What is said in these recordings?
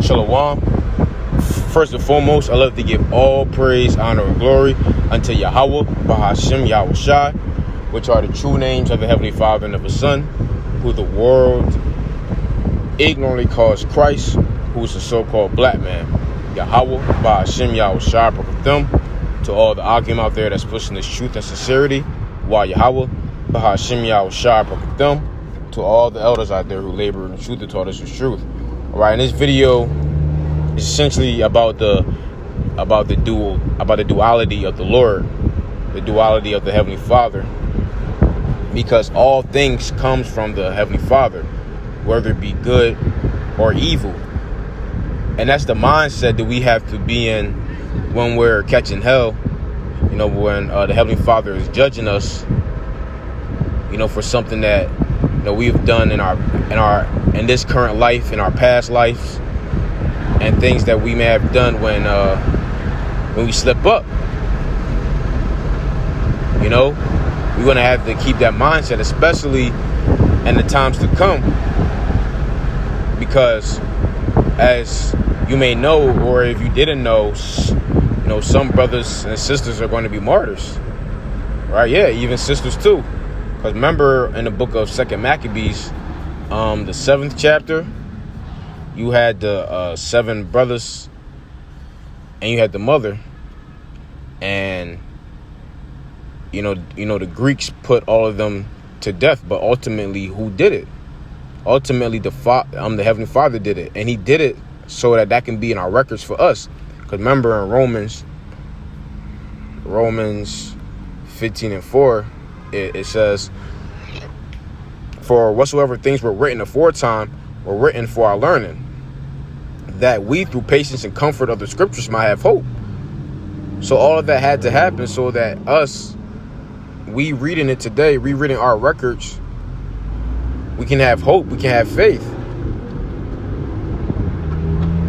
Shalom. First and foremost, I love to give all praise, honor, and glory unto Yahweh, Bahashem, Yahushai, which are the true names of the Heavenly Father and of the Son, who the world ignorantly calls Christ, who is the so-called black man. Yahweh, Bahashem, Yahushai, with them, to all the Akim out there that's pushing this truth and sincerity, while Yahweh, Bahashem, Yahushai, with them, to all the elders out there who labor in the truth and taught us the truth. All right, in this video is essentially about the duality of the Lord, the duality of the Heavenly Father, because all things comes from the Heavenly Father, whether it be good or evil. And that's the mindset that we have to be in when we're catching hell, when the Heavenly Father is judging us, for something that we've done in this current life, in our past lives, and things that we may have done when we slip up. We're gonna have to keep that mindset, especially in the times to come, because as you may know, or if you didn't know, some brothers and sisters are going to be martyrs, right? Yeah, even sisters too. Because remember, in the book of 2nd Maccabees, the 7th chapter, you had the 7 brothers, and you had the mother, and the Greeks put all of them to death. But ultimately, who did it? Ultimately, the Heavenly Father did it, and He did it so that can be in our records for us. Because remember, in Romans 15:4. It says, "For whatsoever things were written aforetime were written for our learning, that we through patience and comfort of the scriptures might have hope." So all of that had to happen so that we reading it today, rereading our records, we can have hope, we can have faith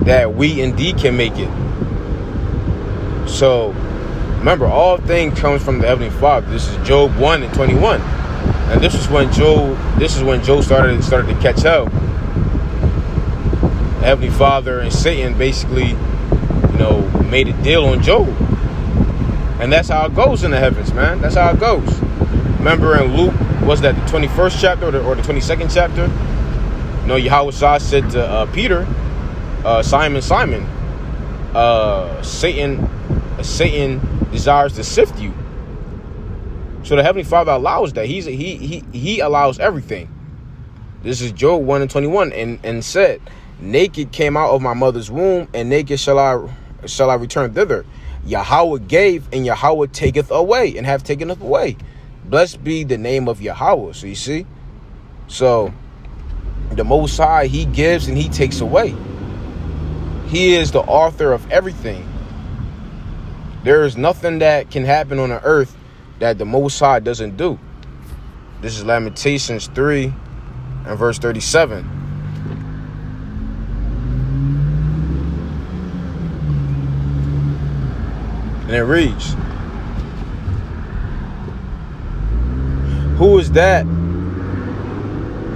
that we indeed can make it. So remember, all things comes from the Heavenly Father. This is Job 1:21. And this is when Job started to catch hell. The Heavenly Father and Satan basically, made a deal on Job. And that's how it goes in the heavens, man. That's how it goes. Remember in Luke, was that the 21st chapter or the 22nd chapter? Yahweh said to Peter, Simon, Satan desires to sift you. So the Heavenly Father allows that. He allows everything. This is Job 1:21, and said, "Naked came out of my mother's womb, and naked shall I return thither. Yahweh gave, and Yahweh taketh away, and have taken away. Blessed be the name of Yahweh." So you see, so the Most High, He gives and He takes away. He is the author of everything. There is nothing that can happen on the earth that the Most High doesn't do. This is Lamentations 3 and verse 37. And it reads, "Who is that?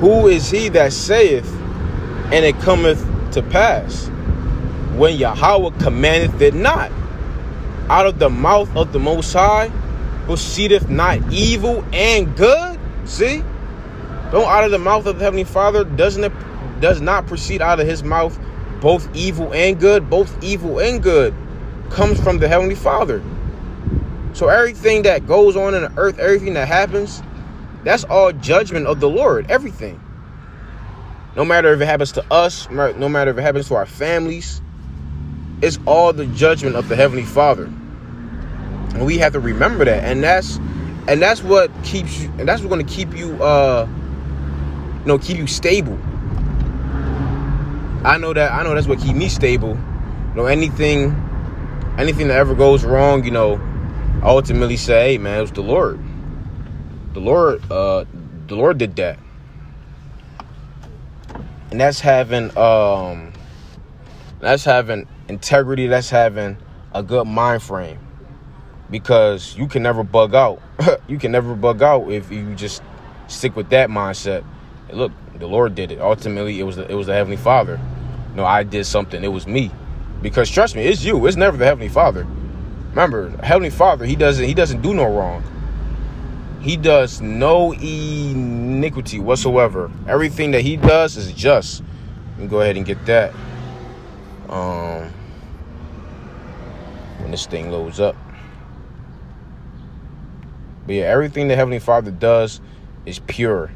Who is he that saith, and it cometh to pass, when Yahweh commandeth it not? Out of the mouth of the Most High proceedeth not evil and good." See? Don't out of the mouth of the Heavenly Father does not proceed out of His mouth both evil and good. Both evil and good comes from the Heavenly Father. So everything that goes on in the earth, everything that happens, that's all judgment of the Lord. Everything. No matter if it happens to us, no matter if it happens to our families, it's all the judgment of the Heavenly Father. And we have to remember that. And that's what keeps you, and that's what's going to keep you keep you stable. I know that's what keeps me stable. Anything that ever goes wrong, I ultimately say, hey man, it was the Lord. The Lord did that. And that's having integrity, that's having a good mind frame. Because you can never bug out. You can never bug out if you just stick with that mindset. And look, the Lord did it. Ultimately, it was the Heavenly Father. no, I did something. It was me. Because trust me, it's you. It's never the Heavenly Father. Remember, Heavenly Father, he doesn't do no wrong. He does no iniquity whatsoever. Everything that he does is just. Let me go ahead and get that. When this thing loads up. But yeah, everything the Heavenly Father does is pure.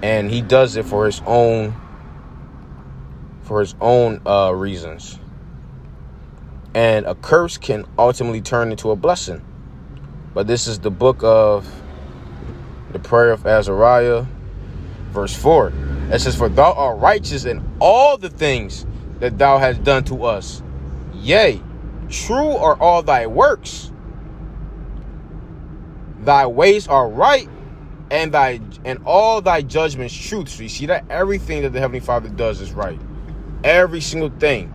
And he does it for his own reasons. And a curse can ultimately turn into a blessing. But this is the book of the prayer of Azariah, verse 4. It says, for thou art righteous in all the things that thou hast done to us. Yea, true are all thy works. Thy ways are right, and all thy judgments truth. So you see that everything that the Heavenly Father does is right. Every single thing.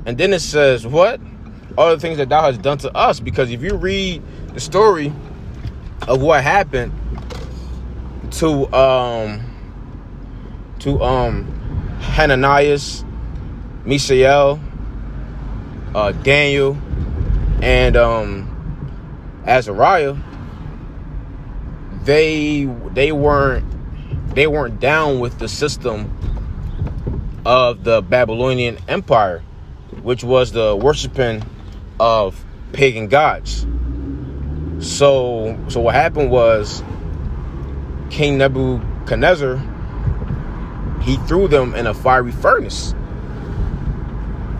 And then it says, what? All the things that thou hast done to us. Because if you read the story of what happened to Hananias, Mishael, Daniel, and Azariah, they weren't down with the system of the Babylonian Empire, which was the worshiping of pagan gods. So what happened was King Nebuchadnezzar, he threw them in a fiery furnace.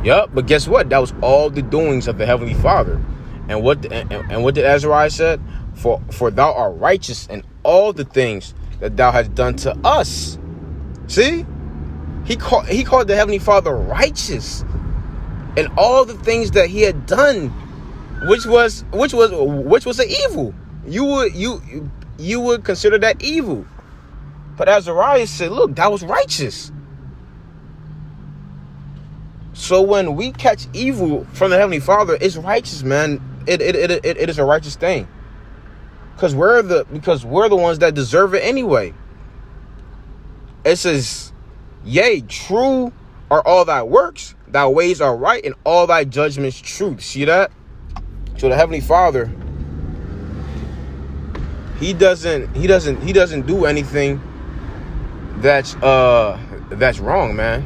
Yup, but guess what? That was all the doings of the Heavenly Father. And what did Azariah said? For thou art righteous in all the things that thou hast done to us. See? He called the Heavenly Father righteous in all the things that he had done, which was an evil. You would consider that evil. But Azariah said, look, that was righteous. So when we catch evil from the Heavenly Father, it's righteous, man. It is a righteous thing. Because we're the ones that deserve it anyway. It says, yea, true are all thy works, thy ways are right, and all thy judgments truth. See that? So the Heavenly Father, he doesn't do anything that's wrong, man.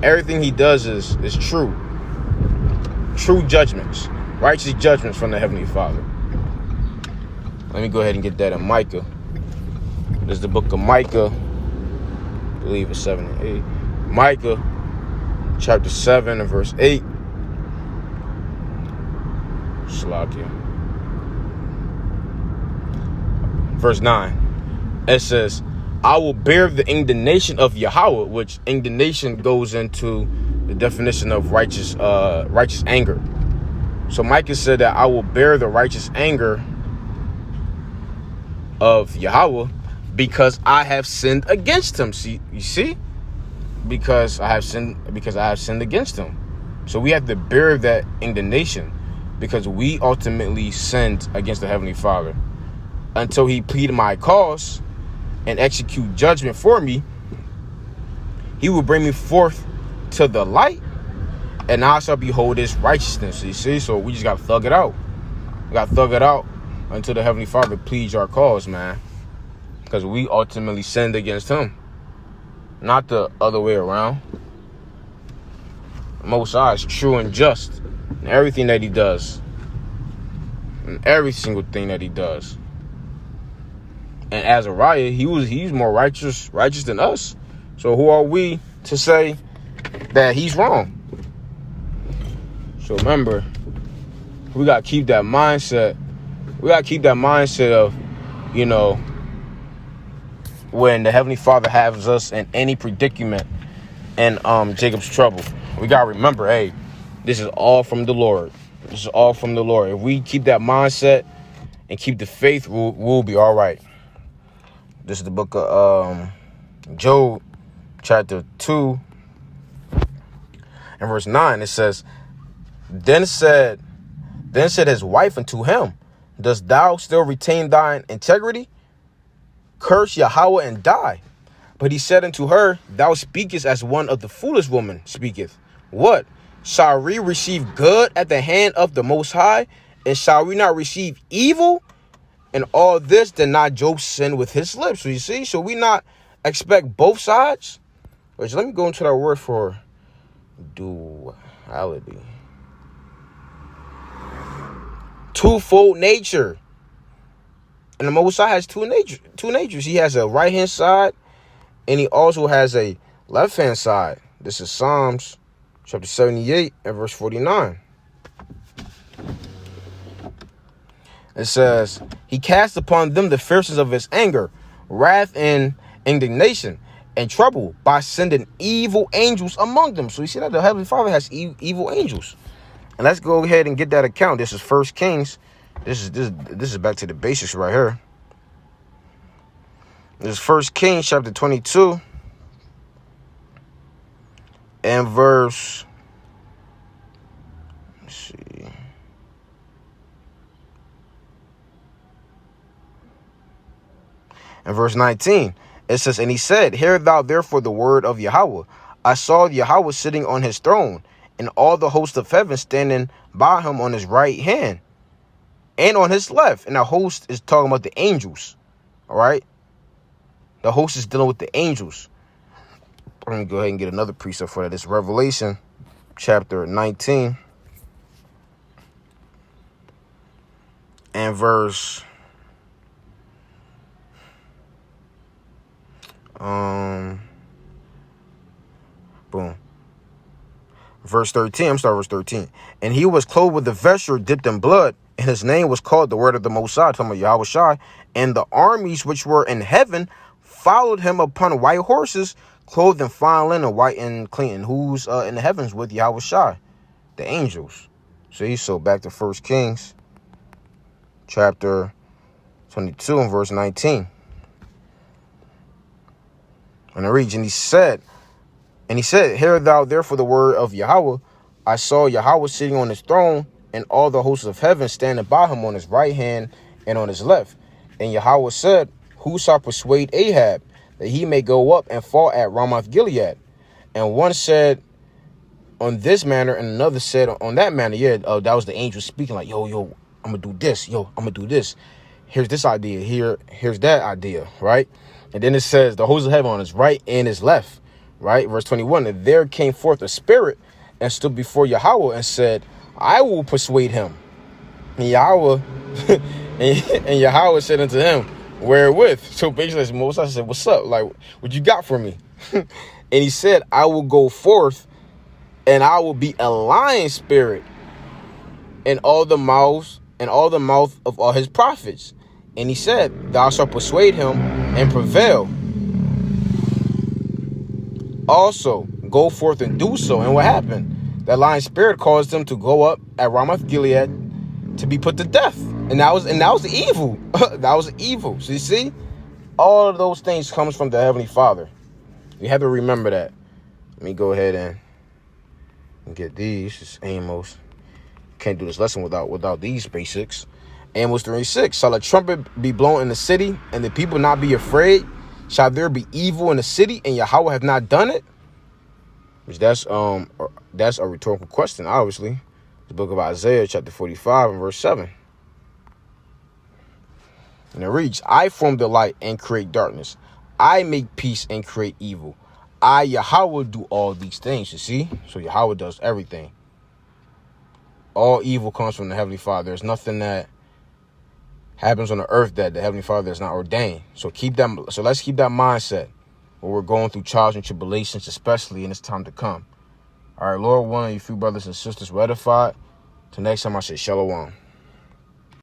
Everything he does is true. True judgments, righteous judgments from the Heavenly Father. Let me go ahead and get that in Micah. This is the book of Micah. I believe it's 7 and 8. Micah, chapter 7 and verse 8. Slakia. Verse 9. It says, I will bear the indignation of Yahweh, which indignation goes into the definition of righteous anger. So Micah said that I will bear the righteous anger of Yahweh because I have sinned against him. See, you see? Because I have sinned against him. So we have to bear that indignation because we ultimately sinned against the Heavenly Father. Until he pleaded my cause and execute judgment for me, he will bring me forth to the light, and I shall behold his righteousness. You see? So we just got to thug it out. We got to thug it out until the Heavenly Father pleads our cause, man. Because we ultimately sinned against him. Not the other way around. The Most High is true and just in everything that he does. In every single thing that he does. And Azariah, he's more righteous than us. So who are we to say that he's wrong? So remember, we got to keep that mindset. We got to keep that mindset of, when the Heavenly Father has us in any predicament and Jacob's trouble, we got to remember, hey, this is all from the Lord. This is all from the Lord. If we keep that mindset and keep the faith, we'll be all right. This is the book of Job, chapter 2, and verse 9. It says, Then said his wife unto him, Dost thou still retain thine integrity? Curse Yahweh and die. But he said unto her, thou speakest as one of the foolish women speaketh. What? Shall we receive good at the hand of the Most High? And shall we not receive evil? And all this did not Job sin with his lips. So you see, so we not expect both sides. But let me go into that word for duality. Twofold nature. And the Most High has two natures. He has a right-hand side, and he also has a left-hand side. This is Psalms chapter 78 and verse 49. It says, he cast upon them the fierceness of his anger, wrath and indignation, and trouble by sending evil angels among them. So you see that the Heavenly Father has evil angels. And let's go ahead and get that account. This is 1 Kings. This is back to the basics right here. This is 1 Kings chapter 22 and verse, let's see. And verse 19, it says, and he said, hear thou therefore the word of Yahweh. I saw Yahweh sitting on his throne, and all the host of heaven standing by him on his right hand and on his left. And the host is talking about the angels. All right. The host is dealing with the angels. I'm going to go ahead and get another precept for that. It's Revelation chapter 19 and verse verse 13. I'm sorry, verse 13. And he was clothed with a vesture dipped in blood, and his name was called the Word of the Most High, talking about Yahweh Shai. And the armies which were in heaven followed him upon white horses, clothed in fine linen, white and clean. And who's in the heavens with Yahweh Shai? The angels. So back to 1 Kings chapter 22 and verse 19. And it reads, and he said, hear thou therefore the word of Yahweh. I saw Yahweh sitting on his throne, and all the hosts of heaven standing by him on his right hand and on his left. And Yahweh said, who shall persuade Ahab that he may go up and fall at Ramoth Gilead? And one said on this manner, and another said on that manner. Yeah, that was the angel speaking, like, yo, I'm gonna do this. Yo, I'm gonna do this. Here's this idea. Here's that idea, right? And then it says the hosts of heaven on his right and his left, right? Verse 21, and there came forth a spirit and stood before Yahweh and said, I will persuade him. And Yahweh and Yahweh said unto him, wherewith? So basically, Moses said, what's up? Like, what you got for me? And he said, I will go forth, and I will be a lion spirit in all the mouth of all his prophets. And he said, thou shalt persuade him and prevail. Also, go forth and do so. And what happened? That lion spirit caused him to go up at Ramoth Gilead to be put to death. And that was evil. That was evil. So you see, all of those things comes from the Heavenly Father. You have to remember that. Let me go ahead and get these. It's Amos. Can't do this lesson without these basics. Amos 3:6. Shall a trumpet be blown in the city, and the people not be afraid? Shall there be evil in the city, and Yahweh have not done it? Which that's a rhetorical question, obviously. The book of Isaiah, chapter 45, and verse 7. And it reads, I form the light and create darkness. I make peace and create evil. I, Yahweh, do all these things, you see? So Yahweh does everything. All evil comes from the Heavenly Father. There's nothing that happens on the earth that the Heavenly Father has not ordained. So let's keep that mindset when we're going through trials and tribulations, especially in this time to come. All right, Lord willing, you few brothers and sisters were edified. Till next time, I say shalom.